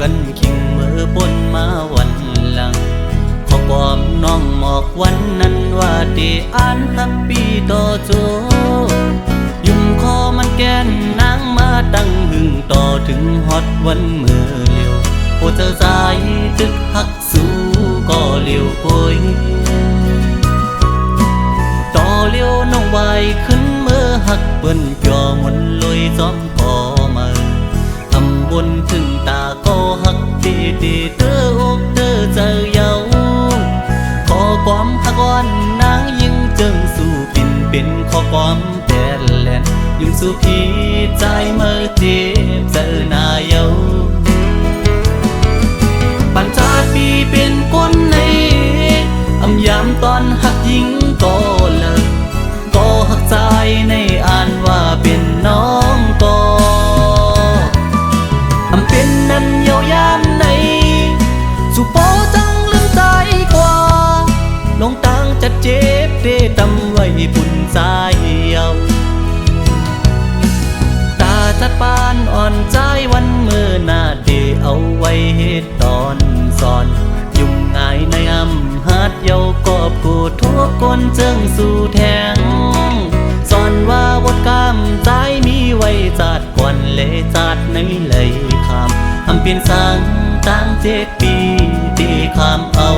กันคิงเมื่อปนมาวันหลังขอความน้องหมอกวันนั้นว่าที่อ่านฮักปีต่อโจยุ่มคอมันแกนนางมาตั้งหึงต่อถึงฮอดวันเมื่อเลี้ยวโอ้เจ้าสายตึกหักสู้ก็เลี้ยวโอยต่อเลี้ยวน้องไว้ขึ้นเมื่อหักเปิ้นจอมนลอยซ้อมพอมาทำบนถึงตาก็หักดีดีเตออกเตอเจอเยาขอความหักอ่อนนางยิ่งเจิงสู่ปิ่นเป็นขอความแต่แลนยิ่งสู่พี่ใจเมื่อเจ็บเจอหน้าเยาปัญจาปีเป็นคนในอำยามตอนหักยิ่งก็เลิกก็หักใจในอ่านว่าเป็นน้องก็อำเป็นนั้นเยาวยามในสุโปจังลืมใจกว่าลงตังจะเจ็บเดตำไว้ปุ่นใจเยาตาจัดปานอ่อนใจวันเมื่อหน้าเดเอาไว้เหตุตอนสอนยุ่งง่ายในอำหัดเยากอบกูทั่วคนเจิงสู่แทงสอนว่าบทกรรมใจมีไว้จัดก่อนเลจัดในเลยคำอำเปลี่ยนสังตั้ง7 ปีที่คำเอา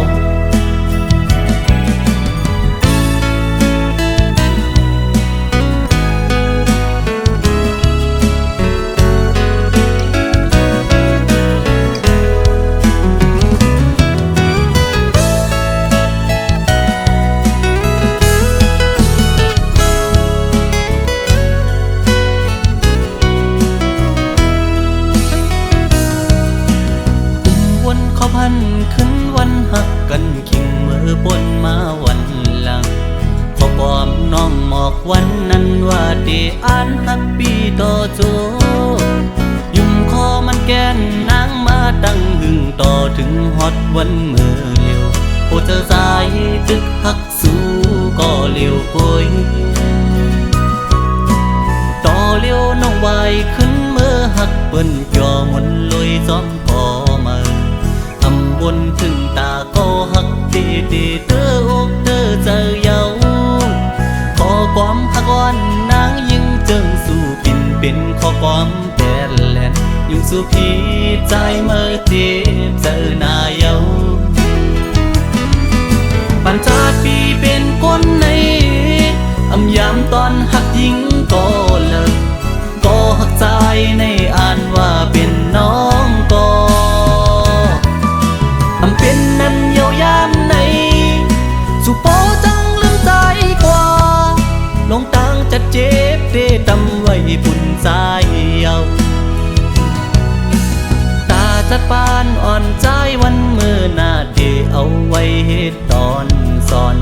พันขึ้นวันหักกันคิงเมื่อปนมาวันหลังขอความน้องหมอกวันนั้นว่าที่อ่านหักปีต่อโจยุ่มคอมันแกนนางมาตั้งหึงต่อถึงฮอดวันเมื่อเลี้ยวโอ้เจ้าสายตึกหักสู้ก็เลี้ยวโอยต่อเลี้ยวน้องไว้ขึ้นเมื่อหักเปิ้นจอมนลอยซ้อมพอมาทำบนถึงตาก็หักดีดีเตออกเตอเจอเยาขอความหักอ่อนนางยิ่งเจิงสู่ปิ่นเป็นขอความแต่แลนยิ่งสู่พี่ใจเมื่อเจ็บเจอหน้าเยาปัญจาปีเป็นคนในอำยามตอนหักยิ่งก็เลิกก็หักใจในอ่านว่าเป็นน้องก็อำเป็นนั้นเยาวยามในสุโปจังลืมใจกว่าลงตังจะเจ็บเดตำไว้ปุ่นใจเยาตาจัดปานอ่อนใจวันเมื่อหน้าเดเอาไว้เหตุตอนสอน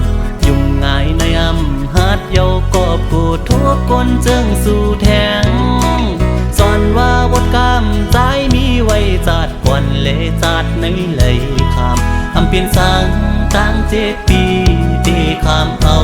ยุ่งง่ายในอำหัดเยากอบกูทั่วคนเจิงสู่แทงสอนว่าบทกรรมใจมีไว้จัดก่อนเลจัดในเลยคำอำเปลี่ยนสังตั้ง7 ปีที่คำเอา